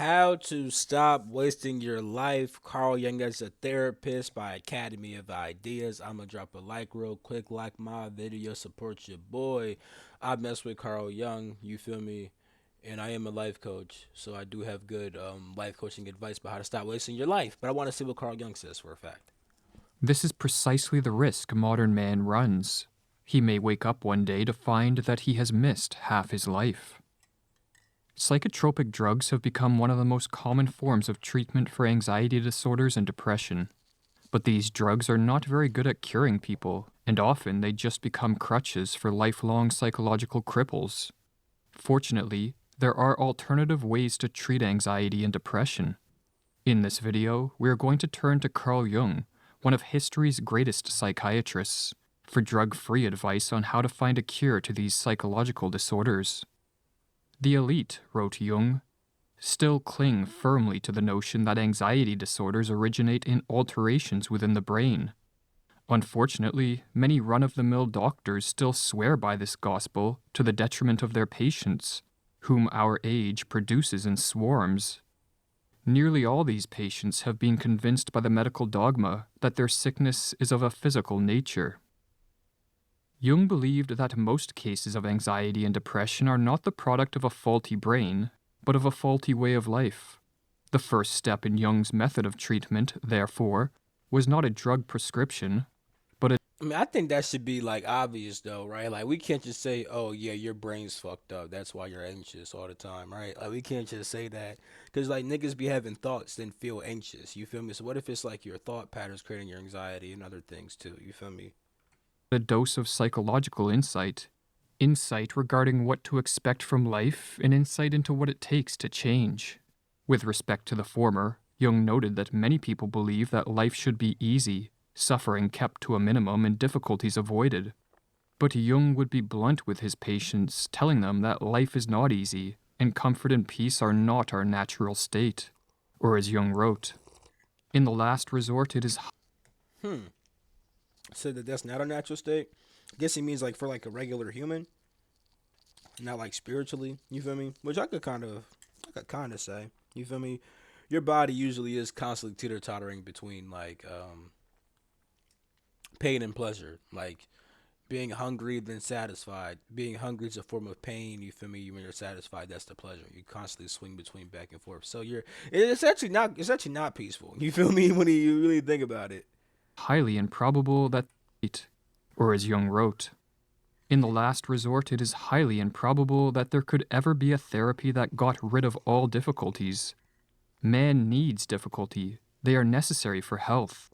How to Stop Wasting Your Life. Carl Jung as a Therapist by Academy of Ideas. I'm gonna drop a like real quick. Like my video, support your boy. I mess with Carl Jung, you feel me? And I am a life coach, so I do have good life coaching advice about how to stop wasting your life. But I want to see what Carl Jung says for a fact. This is precisely the risk modern man runs. He may wake up one day to find that he has missed half his life. Psychotropic drugs have become one of the most common forms of treatment for anxiety disorders and depression. But these drugs are not very good at curing people, and often they just become crutches for lifelong psychological cripples. Fortunately, there are alternative ways to treat anxiety and depression. In this video, we are going to turn to Carl Jung, one of history's greatest psychiatrists, for drug-free advice on how to find a cure to these psychological disorders. The elite, wrote Jung, still cling firmly to the notion that anxiety disorders originate in alterations within the brain. Unfortunately, many run-of-the-mill doctors still swear by this gospel to the detriment of their patients, whom our age produces in swarms. Nearly all these patients have been convinced by the medical dogma that their sickness is of a physical nature. Jung believed that most cases of anxiety and depression are not the product of a faulty brain, but of a faulty way of life. The first step in Jung's method of treatment, therefore, was not a drug prescription, but a I mean, I think that should be like obvious though, right? Like we can't just say, "Oh yeah, your brain's fucked up. That's why you're anxious all the time," right? Like we can't just say that because like niggas be having thoughts then feel anxious. You feel me? So what if it's like your thought patterns creating your anxiety and other things too? You feel me? dose of psychological insight. Insight regarding what to expect from life, and insight into what it takes to change. With respect to the former, Jung noted that many people believe that life should be easy, suffering kept to a minimum and difficulties avoided. But Jung would be blunt with his patients, telling them that life is not easy, and comfort and peace are not our natural state. Or as Jung wrote, in the last resort it is Hmm. Said that that's not a natural state. I guess he means like for like a regular human, not like spiritually. You feel me? Which I could kind of say. You feel me? Your body usually is constantly teeter tottering between like pain and pleasure. Like being hungry then satisfied. Being hungry is a form of pain. You feel me? When you're satisfied, that's the pleasure. You constantly swing between back and forth. So it's actually not peaceful. You feel me? When you really think about it. highly improbable that, or as Jung wrote, in the last resort, it is highly improbable that there could ever be a therapy that got rid of all difficulties. Man needs difficulty. They are necessary for health.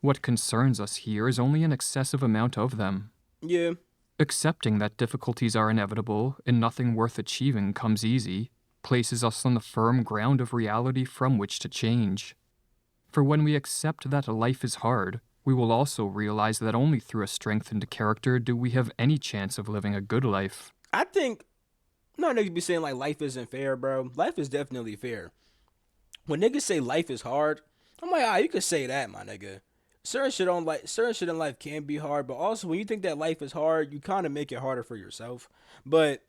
What concerns us here is only an excessive amount of them. Yeah. Accepting that difficulties are inevitable and nothing worth achieving comes easy places us on the firm ground of reality from which to change. For when we accept that life is hard, we will also realize that only through a strengthened character do we have any chance of living a good life. I think no niggas be saying like life isn't fair, bro. Life is definitely fair. When niggas say life is hard, I'm like, you could say that, my nigga. Certain shit in life can be hard, but also when you think that life is hard, you kind of make it harder for yourself. But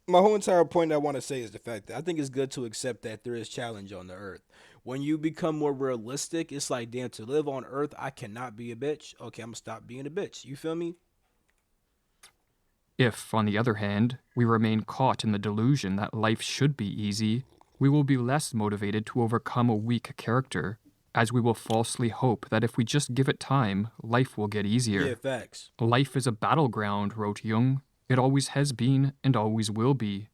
my whole entire point I want to say is the fact that I think it's good to accept that there is challenge on the earth. When you become more realistic, it's like, damn, to live on earth, I cannot be a bitch. Okay, I'm gonna stop being a bitch. You feel me? If, on the other hand, we remain caught in the delusion that life should be easy, we will be less motivated to overcome a weak character, as we will falsely hope that if we just give it time, life will get Yeah, easier. facts. Life is a battleground, wrote Jung. It always has been and always will be.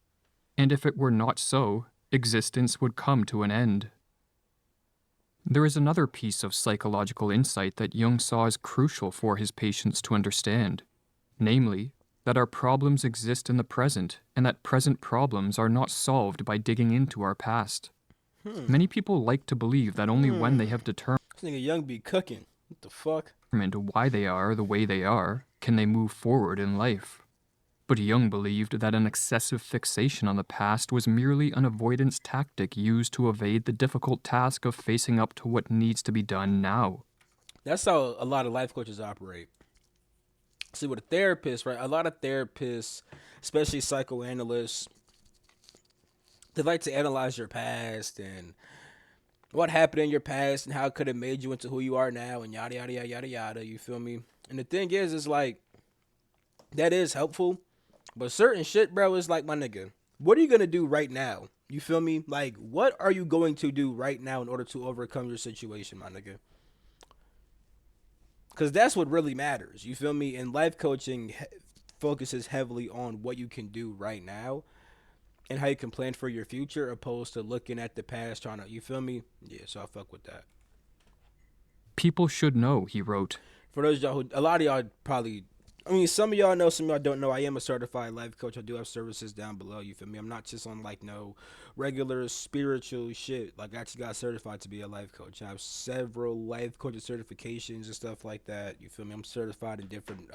And if it were not so, existence would come to an end. There is another piece of psychological insight that Jung saw as crucial for his patients to understand, namely, that our problems exist in the present and that present problems are not solved by digging into our past. Hmm. Many people like to believe that only when they Hmm. have determined This nigga Young be cooking. What the fuck? why they are the way they are can they move forward in life. But Jung believed that an excessive fixation on the past was merely an avoidance tactic used to evade the difficult task of facing up to what needs to be done now. That's how a lot of life coaches operate. See, with a therapist, right? A lot of therapists, especially psychoanalysts, They like to analyze your past and what happened in your past and how it could have made you into who you are now and yada yada yada yada yada. You feel me? And the thing is like that is helpful, but certain shit, bro, is like my nigga. What are you gonna do right now? You feel me? Like, what are you going to do right now in order to overcome your situation, my nigga? Because that's what really matters. You feel me? And life coaching focuses heavily on what you can do right now and how you can plan for your future, opposed to looking at the past, trying to. You feel me? Yeah. So I fuck with that. People should know, he wrote. For those of y'all who, a lot of y'all probably, I mean, some of y'all know, some of y'all don't know. I am a certified life coach. I do have services down below. You feel me? I'm not just on like no regular spiritual shit. Like I actually got certified to be a life coach. I have several life coaching certifications and stuff like that. You feel me? I'm certified in different,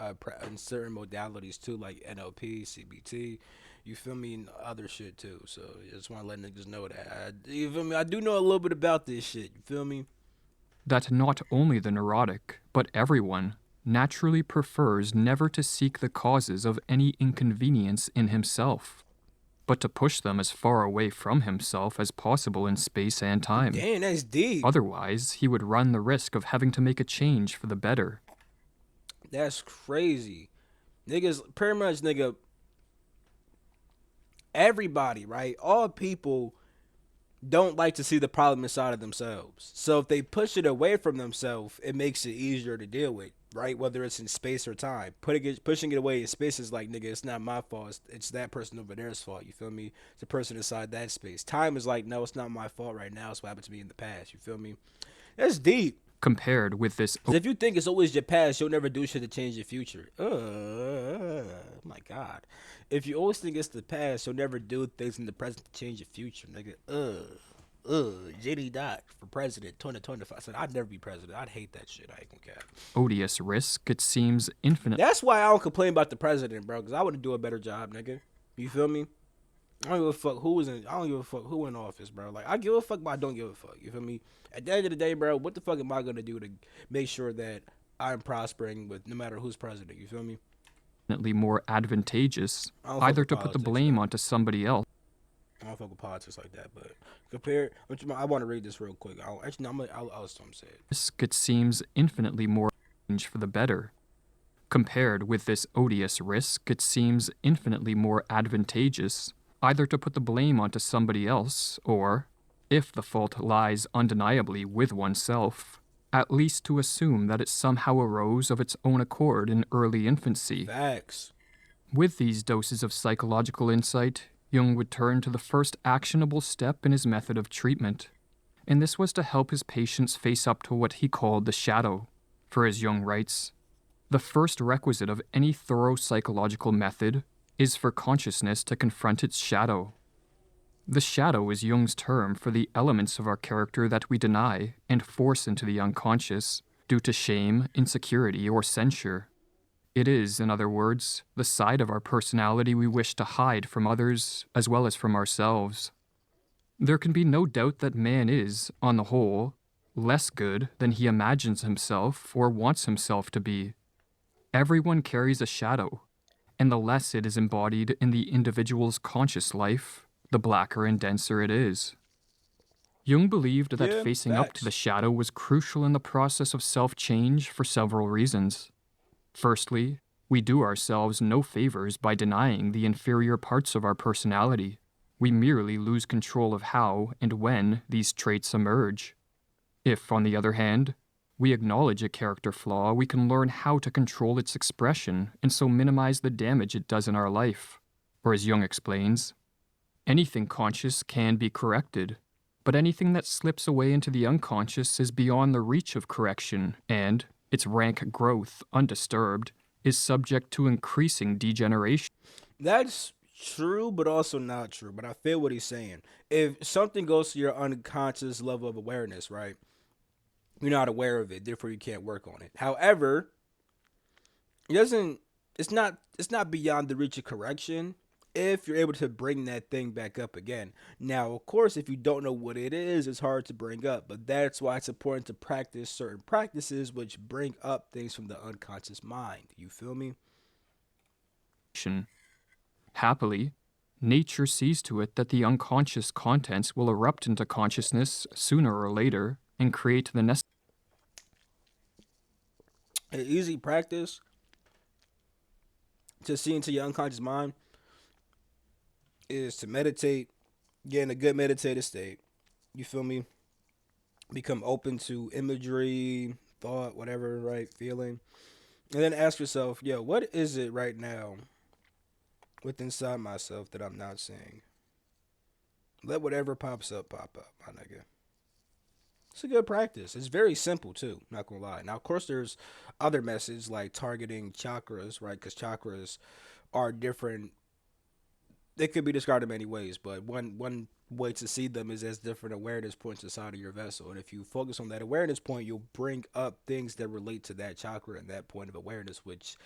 in certain modalities too, like NLP, CBT. You feel me? And other shit too. So I just want to let niggas know that. You feel me? I do know a little bit about this shit. You feel me? That not only the neurotic, but everyone, naturally prefers never to seek the causes of any inconvenience in himself, but to push them as far away from himself as possible in space and time. Damn, that's deep. Otherwise, he would run the risk of having to make a change for the better. That's crazy. Niggas, pretty much, nigga, everybody, right? All people don't like to see the problem inside of themselves. So if they push it away from themselves, it makes it easier to deal with, right? Whether it's in space or time. Pushing it away in space is like, nigga, it's not my fault. It's that person over there's fault. You feel me? It's the person inside that space. Time is like, no, it's not my fault right now. It's what happened to me in the past. You feel me? That's deep. Compared with this Because if you think it's always your past, you'll never do shit to change your future. My God. If you always think it's the past, you'll never do things in the present to change your future, nigga. JD Dot for president 2025. I said, I'd never be president. I'd hate that shit. I ain't gonna cap. odious risk, it seems infinite. That's why I don't complain about the president, bro, because I wouldn't do a better job, nigga. You feel me? I don't give a fuck who was in. I don't give a fuck who in office, bro. Like I give a fuck, but I don't give a fuck. You feel me? At the end of the day, bro, what the fuck am I gonna do to make sure that I'm prospering with no matter who's president? You feel me? Infinitely more advantageous, I don't fuck either with to put the politics, blame bro. onto somebody else. I don't fuck with politics like that. But compare, I want to read this real quick. Actually, no, I'll say it. Risk, it seems infinitely more change for the better. Compared with this odious risk, it seems infinitely more advantageous either to put the blame onto somebody else, or, if the fault lies undeniably with oneself, at least to assume that it somehow arose of its own accord in early infancy. Facts. With these doses of psychological insight, Jung would turn to the first actionable step in his method of treatment, and this was to help his patients face up to what he called the shadow. For as Jung writes, the first requisite of any thorough psychological method is for consciousness to confront its shadow. The shadow is Jung's term for the elements of our character that we deny and force into the unconscious due to shame, insecurity, or censure. It is, in other words, the side of our personality we wish to hide from others as well as from ourselves. There can be no doubt that man is, on the whole, less good than he imagines himself or wants himself to be. Everyone carries a shadow, and the less it is embodied in the individual's conscious life, the blacker and denser it is. Jung believed that Yeah, facing up to the facts. shadow was crucial in the process of self-change for several reasons. Firstly, we do ourselves no favors by denying the inferior parts of our personality. We merely lose control of how and when these traits emerge. If, on the other hand, we acknowledge a character flaw, we can learn how to control its expression and so minimize the damage it does in our life. Or as Jung explains, anything conscious can be corrected, but anything that slips away into the unconscious is beyond the reach of correction and, its rank growth, undisturbed, is subject to increasing degeneration. That's true, but also not true. But I feel what he's saying. If something goes to your unconscious level of awareness, right? You're not aware of it, therefore you can't work on it. However, it doesn't. It's not beyond the reach of correction if you're able to bring that thing back up again. Now, of course, if you don't know what it is, it's hard to bring up. But that's why it's important to practice certain practices which bring up things from the unconscious mind. You feel me? Happily, nature sees to it that the unconscious contents will erupt into consciousness sooner or later and create the An easy practice to see into your unconscious mind is to meditate, get in a good meditative state. You feel me? Become open to imagery, thought, whatever, right? Feeling. And then ask yourself, yo, what is it right now within inside myself that I'm not seeing? Let whatever pops up, pop up, my nigga. It's a good practice. It's very simple too, not gonna lie. Now, of course, there's other methods like targeting chakras, right? Because chakras are different. They could be described in many ways, but one way to see them is as different awareness points inside of your vessel. And if you focus on that awareness point, you'll bring up things that relate to that chakra and that point of awareness, which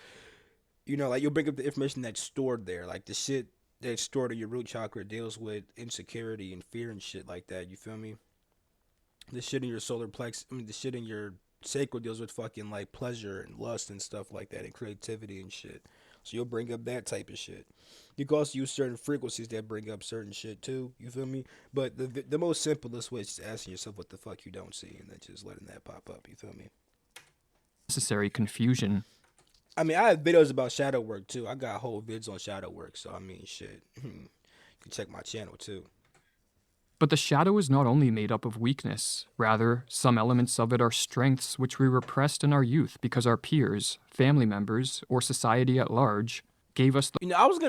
like you'll bring up the information that's stored there, like the shit that's stored in your root chakra deals with insecurity and fear and shit like that. You feel me? The shit in your solar plex, I mean, the shit in your sacral deals with fucking like pleasure and lust and stuff like that and creativity and shit. So you'll bring up that type of shit. You can also use certain frequencies that bring up certain shit too. You feel me? But the most simplest way is just asking yourself what the fuck you don't see and then just letting that pop up. You feel me? necessary confusion. I mean, I have videos about shadow work too. I got whole vids on shadow work. So I mean, shit. You can check my channel too. But the shadow is not only made up of weakness, rather, some elements of it are strengths which we repressed in our youth because our peers, family members, or society at large gave us the I was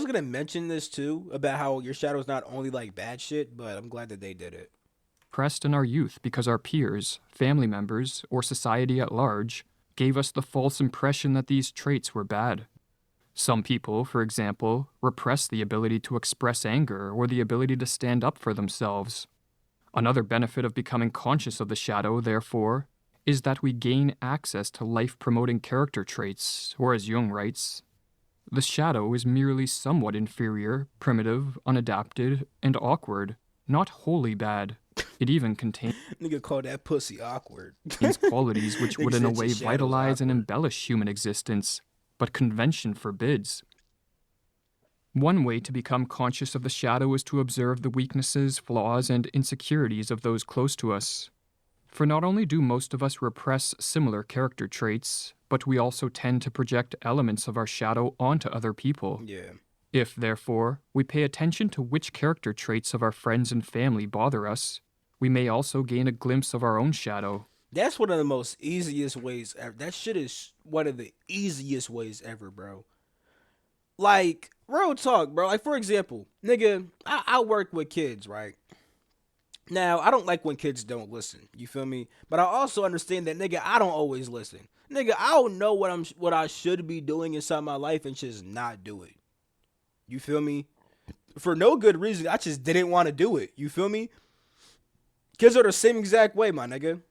gonna mention this too about how your shadow is not only like bad shit, but I'm glad that they did it. repressed in our youth because our peers, family members, or society at large gave us the false impression that these traits were bad. Some people, for example, repress the ability to express anger or the ability to stand up for themselves. Another benefit of becoming conscious of the shadow, therefore, is that we gain access to life promoting character traits, or as Jung writes, the shadow is merely somewhat inferior, primitive, unadapted, and awkward, not wholly bad. It even contains Nigga called that pussy awkward. qualities which would Nigga in a said your way shadow's vitalize and awkward. embellish human existence, but convention forbids. One way to become conscious of the shadow is to observe the weaknesses, flaws, and insecurities of those close to us. For not only do most of us repress similar character traits, but we also tend to project elements of our shadow onto other people. Yeah. If, therefore, we pay attention to which character traits of our friends and family bother us, we may also gain a glimpse of our own shadow. That's one of the most easiest ways ever. That shit is one of the easiest ways ever, bro. Like, real talk, bro. Like, for example, nigga, I work with kids, right? Now, I don't like when kids don't listen. You feel me? But I also understand that, nigga, I don't always listen. Nigga, I don't know what I should be doing inside my life and just not do it. You feel me? For no good reason, I just didn't want to do it. You feel me? Kids are the same exact way, my nigga.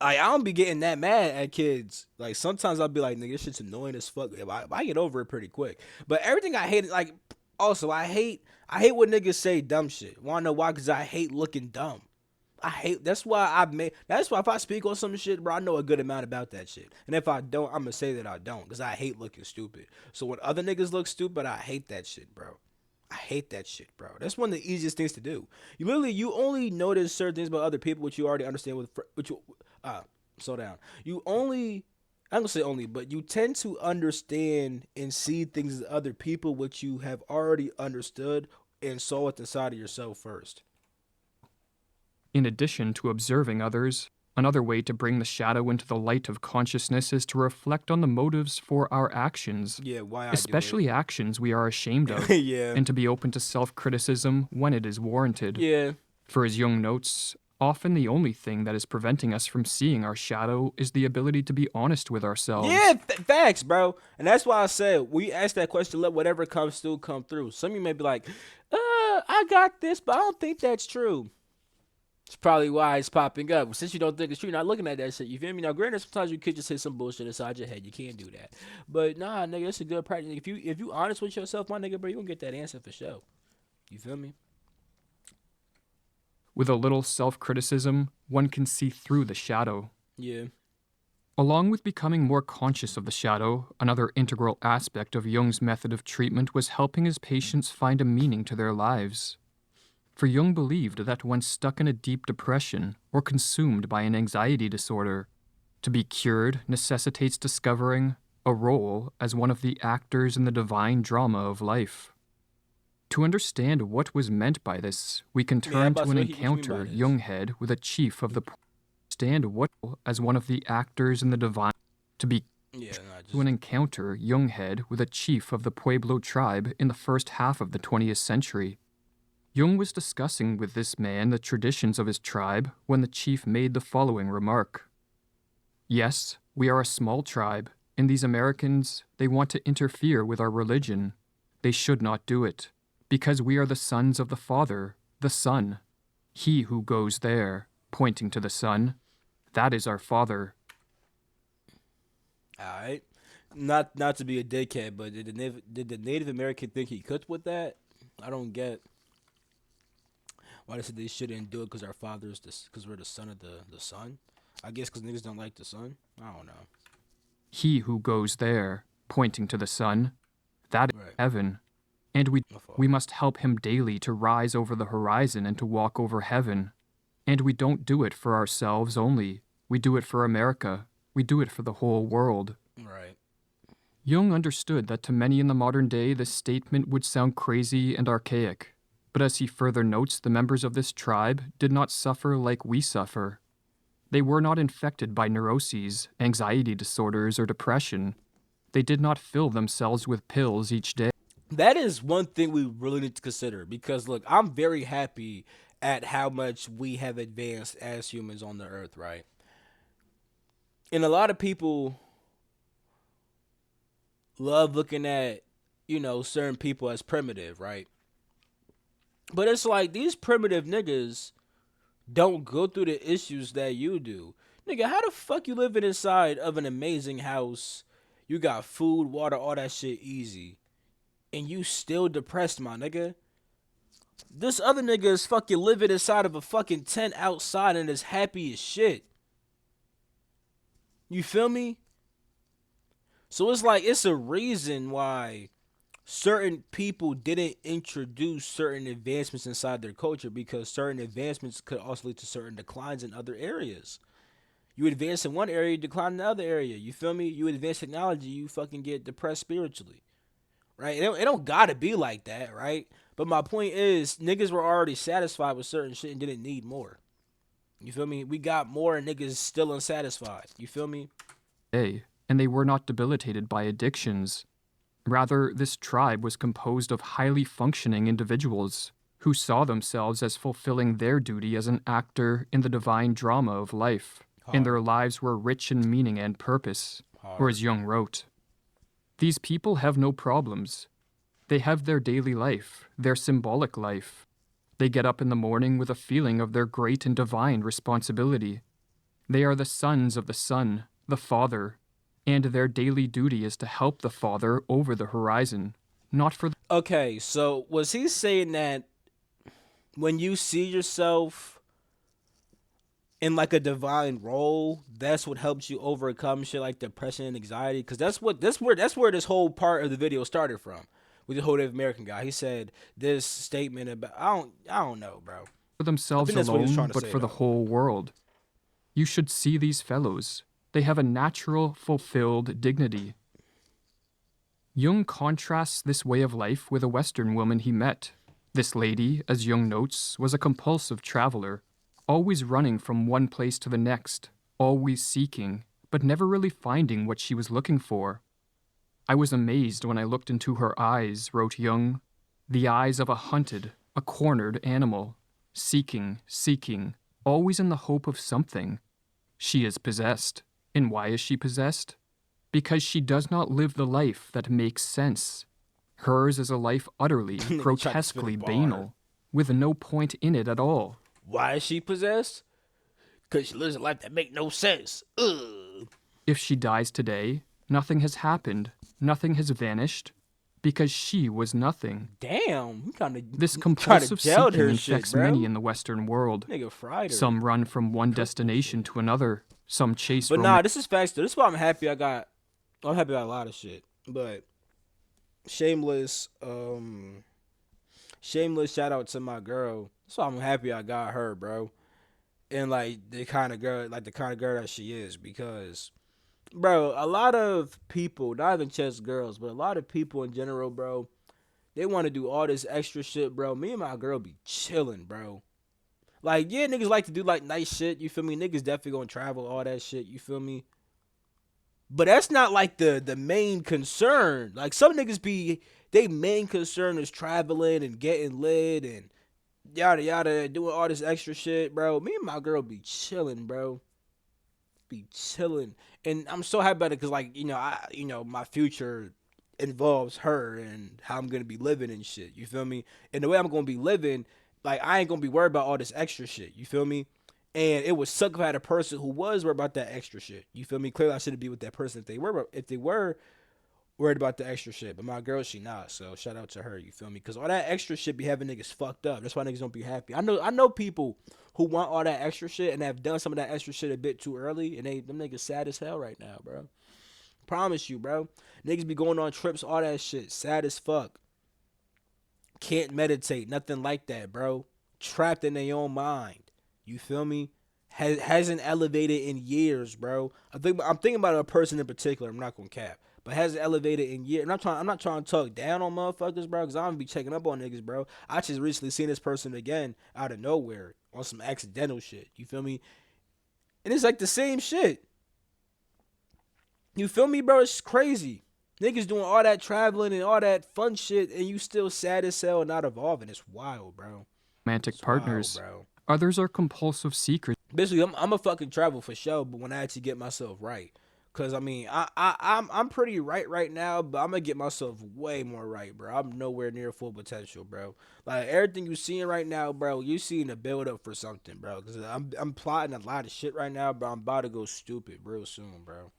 I don't be getting that mad at kids. Like sometimes I'll be like, nigga, this shit's annoying as fuck. I get over it pretty quick. But everything I hate, like, also I hate when niggas say dumb shit. Wanna know why? Cause I hate looking dumb. I hate. That's why That's why if I speak on some shit, bro, I know a good amount about that shit. And if I don't, I'm gonna say that I don't, cause I hate looking stupid. So when other niggas look stupid, I hate that shit, bro. I hate that shit, bro. That's one of the easiest things to do. You only notice certain things about other people which you already understand with which you slow down. You only I'm gonna say only, but you tend to understand and see things as other people which you have already understood and saw it inside of yourself first. In addition to observing others, another way to bring the shadow into the light of consciousness is to reflect on the motives for our actions, Yeah, why I do it. especially actions we are ashamed of, Yeah. and to be open to self criticism when it is warranted. Yeah. For as Jung notes, often the only thing that is preventing us from seeing our shadow is the ability to be honest with Yeah, ourselves. facts, bro. And that's why I said we ask that question, let whatever comes through come through. Some of you may be like, I got this, but I don't think that's true. It's probably why it's popping up. Since you don't think it's true, you're not looking at that shit. You feel me? Now, granted, sometimes you could just say some bullshit inside your head. You can't do that. But nah, nigga, it's a good practice. If you honest with yourself, my nigga, bro, you gonna get that answer for sure. You feel me? With a little self criticism, one can see through the shadow. Yeah. Along with becoming more conscious of the shadow, another integral aspect of Jung's method of treatment was helping his patients find a meaning to their lives. For Jung believed that when stuck in a deep depression or consumed by an anxiety disorder, to be cured necessitates discovering a role as one of the actors in the divine drama of life. To understand what was meant by this, we can Yeah, I'm turn about to to an what you mean by encounter this. Jung had with a chief of the understand what as one of the actors in the divine to be Yeah, no, to an just encounter Jung had with a chief of the Pueblo tribe in the first half of the 20th century. Jung was discussing with this man the traditions of his tribe when the chief made the following remark. Yes, we are a small tribe, and these Americans, they want to interfere with our religion. They should not do it, because we are the sons of the Father, the Son. He who goes there, pointing to the Son, that is our Father. all right. Not to be a dickhead, but did the Native American think he could with that? I don't get why they said they shouldn't do it because our father's this because we're the son of the sun. I guess because niggas don't like the sun. I don't know. He who goes there, pointing to the Son, that is Right. heaven. And My fault. we must help him daily to rise over the horizon and to walk over heaven. And we don't do it for ourselves only. We do it for America. We do it for the whole world. Right. Jung understood that to many in the modern day this statement would sound crazy and archaic. But as he further notes, the members of this tribe did not suffer like we suffer. They were not infected by neuroses, anxiety disorders, or depression. They did not fill themselves with pills each day. That is one thing we really need to consider because look, I'm very happy at how much we have advanced as humans on the earth, right? And a lot of people love looking at, certain people as primitive, right? But it's like these primitive niggas don't go through the issues that you do. Nigga, how the fuck you living inside of an amazing house? You got food, water, all that shit easy. And you still depressed, my nigga. This other nigga is fucking living inside of a fucking tent outside and is happy as shit. You feel me? So it's like it's a reason why certain people didn't introduce certain advancements inside their culture because certain advancements could also lead to certain declines in other areas. You advance in one area, you decline in the other area. You feel me? You advance technology, you fucking get depressed spiritually. Right? It don't gotta be like that, right? But my point is, niggas were already satisfied with certain shit and didn't need more. You feel me? We got more and niggas still unsatisfied. You feel me? And they were not debilitated by addictions. Rather, this tribe was composed of highly functioning individuals who saw themselves as fulfilling their duty as an actor in the divine drama of life, and their Hard, lives were rich in meaning and purpose. Or hard. as Jung wrote, these people have no problems. They have their daily life, their symbolic life. They get up in the morning with a feeling of their great and divine responsibility. They are the sons of the Son, the Father, and their daily duty is to help the Father over the horizon, not for Okay, so was he saying that when you see yourself in like a divine role, that's what helps you overcome shit like depression and anxiety? Because that's where this whole part of the video started from. With the whole Native American guy, he said this statement about I don't know, bro. I themselves think that's what he was alone, trying to but say for the though. whole world. You should see these fellows. They have a natural, fulfilled dignity. Jung contrasts this way of life with a Western woman he met. This lady, as Jung notes, was a compulsive traveler, always running from one place to the next, always seeking, but never really finding what she was looking for. I was amazed when I looked into her eyes, wrote Jung, the eyes of a hunted, a cornered animal, seeking, seeking, always in the hope of something. She is possessed. And why is she possessed? Because she does not live the life that makes sense. Hers is a life utterly, Nigga tried to spit a grotesquely bar. banal, with no point in it at all. Why is she possessed? Cause she lives a life that make no sense. Ugh. If she dies today, nothing has happened, nothing has vanished, because she was nothing. Damn, you This kind of compulsive jailed seeking her shit, infects many bro. in the Western world. Nigga fried her. Some run from one Cooked this destination shit. to another, Some chase But nah, romance this is facts though. This is why I'm happy I got. I'm happy about a lot of shit. But shameless, shameless shout out to my girl. That's why I'm happy I got her, bro. And like the kind of girl that she is, because bro, a lot of people, not even just girls, but a lot of people in general, bro, they want to do all this extra shit, bro. Me and my girl be chilling, bro. Like, yeah, niggas like to do like nice shit, you feel me? Niggas definitely gonna travel, all that shit, you feel me? But that's not like the main concern. Like some niggas be they main concern is traveling and getting lit and yada yada, doing all this extra shit, bro. Me and my girl be chilling, bro. Be chilling, and I'm so happy about it because, like, my future involves her and how I'm gonna be living and shit. You feel me? And the way I'm gonna be living, like, I ain't gonna be worried about all this extra shit. You feel me? And it would suck if I had a person who was worried about that extra shit. You feel me? Clearly, I shouldn't be with that person if they were worried about the extra shit. But my girl, she not. So shout out to her. You feel me? Because all that extra shit be having niggas fucked up. That's why niggas don't be happy. I know people who want all that extra shit and have done some of that extra shit a bit too early, and them niggas sad as hell right now, bro. Promise you, bro. Niggas be going on trips, all that shit, sad as fuck. Can't meditate, nothing like that, bro. Trapped in their own mind. You feel me? Hasn't elevated in years, bro. I'm thinking about a person in particular. I'm not gonna cap, but hasn't elevated in years. And I'm not trying to talk down on motherfuckers, bro, because I don't be checking up on niggas, bro. I just recently seen this person again out of nowhere on some accidental shit. You feel me? And it's like the same shit. You feel me, bro? It's crazy. Niggas doing all that traveling and all that fun shit, and you still sad as hell and not evolving. It's wild, bro. It's wild, partners. bro. Others are compulsive seekers Basically, I'm a fucking travel for sure, but when I actually get myself right, cause I mean, I'm pretty right now, but I'm gonna get myself way more right, bro. I'm nowhere near full potential, bro. Like everything you seeing right now, bro, you seeing a build up for something, bro. Cause I'm plotting a lot of shit right now, but I'm about to go stupid real soon, bro.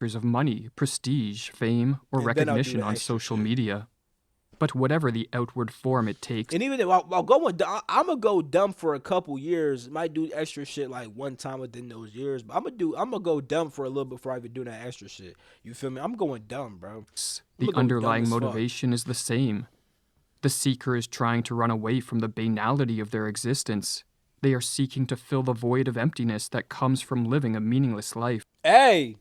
of money, prestige, fame, or And then I'll do recognition the on extra social shit. media. But whatever the outward form it takes, And even then, while going, I'm gonna go dumb for a couple years. Might do extra shit like one time within those years, but I'm gonna go dumb for a little before I even do that extra shit. You feel me? I'm going dumb, bro. I'm the gonna go dumb underlying as fuck. motivation is the same. The seeker is trying to run away from the banality of their existence. They are seeking to fill the void of emptiness that comes from living a meaningless life. Hey,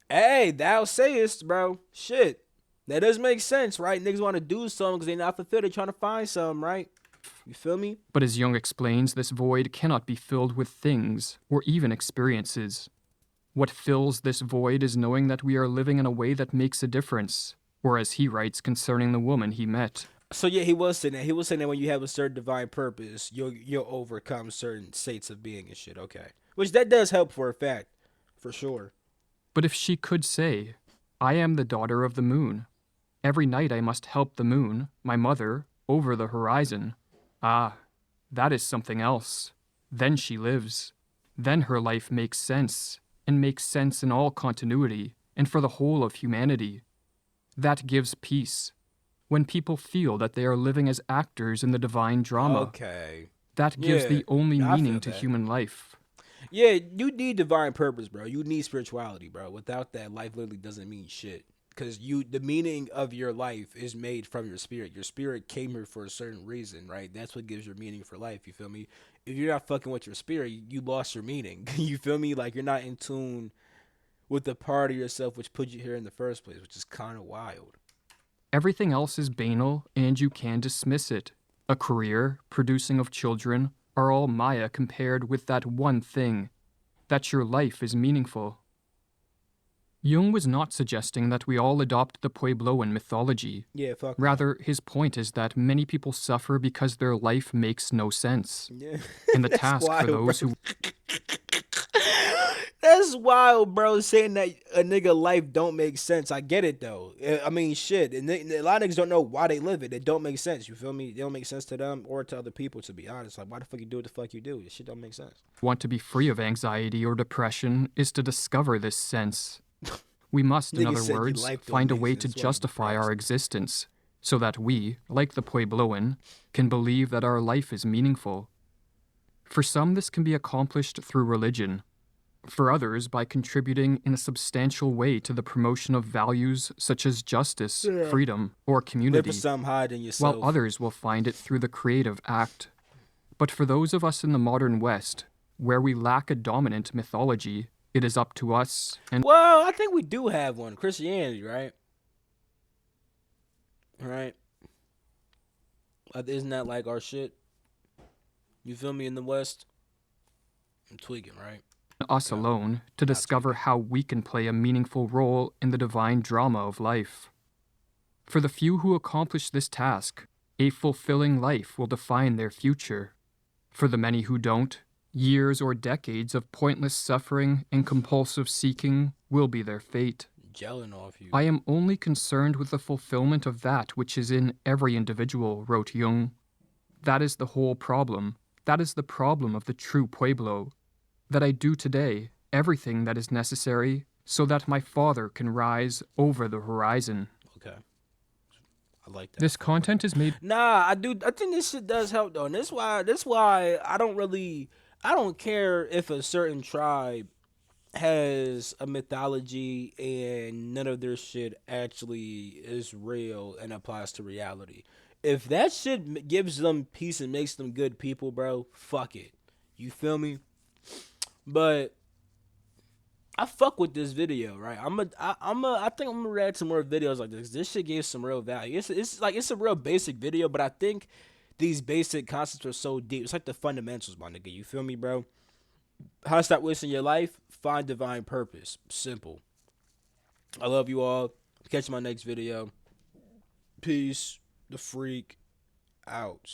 hey, thou sayest, bro. Shit, that does make sense, right? Niggas want to do something because they not fulfilled. They trying to find something, right? You feel me? But as Jung explains, this void cannot be filled with things or even experiences. What fills this void is knowing that we are living in a way that makes a difference, or as he writes concerning the woman he met. So yeah, he was saying that. He was saying that when you have a certain divine purpose, you'll overcome certain states of being and shit. Okay, which that does help for a fact, for sure. But if she could say, I am the daughter of the moon. Every night I must help the moon, my mother, over the horizon. Ah, that is something else. Then she lives. Then her life makes sense, and makes sense in all continuity, and for the whole of humanity. That gives peace. When people feel that they are living as actors in the divine drama, Okay. that gives Yeah. the only Nah, I feel meaning to that. human life. Yeah, you need divine purpose, bro. You need spirituality, bro. Without that, life literally doesn't mean shit. Cause the meaning of your life is made from your spirit. Your spirit came here for a certain reason, right? That's what gives your meaning for life. You feel me? If you're not fucking with your spirit, you lost your meaning. You feel me? Like you're not in tune with the part of yourself which put you here in the first place, which is kind of wild. Everything else is banal, and you can dismiss it. A career, producing of children, are all Maya compared with that one thing, that your life is meaningful. Jung was not suggesting that we all adopt the Puebloan mythology. Yeah, fuck no. Rather, his point is that many people suffer because their life makes no sense. Yeah, And the that's task for wild, bro. those who That's wild, bro. Saying that a nigga life don't make sense. I get it though. I mean, shit. And a lot of niggas don't know why they live it. It don't make sense. You feel me? It don't make sense to them or to other people. To be honest, like why the fuck you do what the fuck you do? This shit don't make sense. want to be free of anxiety or depression is to discover this sense. We must, in Nigga other said your words, life don't find a make way to sense. That's why I'm justify our depressed. existence, so that we, like the Puebloan, can believe that our life is meaningful. For some, this can be accomplished through religion. For others, by contributing in a substantial way to the promotion of values such as justice, Yeah. freedom, or Live for community, something higher than while yourself. others will find it through the creative act. But for those of us in the modern West, where we lack a dominant mythology, it is up to us and Well, I think we do have one. Christianity, right? Right? Isn't that like our shit? You feel me in the West? I'm tweaking, right? us Okay. alone to Not discover tweaking. how we can play a meaningful role in the divine drama of life. For the few who accomplish this task, a fulfilling life will define their future. For the many who don't, years or decades of pointless suffering and compulsive seeking will be their fate. Gelling off you. I am only concerned with the fulfillment of that which is in every individual, wrote Jung. That is the whole problem. That is the problem of the true Pueblo. That I do today everything that is necessary so that my father can rise over the horizon. Okay. I like that. This Fuck with it. content is made. Nah, I do. I think this shit does help though, and this why I don't really. I don't care if a certain tribe has a mythology and none of their shit actually is real and applies to reality. If that shit gives them peace and makes them good people, bro, fuck it. You feel me? But I fuck with this video, right? I think I'm gonna react to more videos like this. This shit gives some real value. It's a real basic video, but I think these basic concepts are so deep. It's like the fundamentals, my nigga. You feel me, bro? How to stop wasting your life? Find divine purpose. Simple. I love you all. Catch my next video. Peace. The freak out.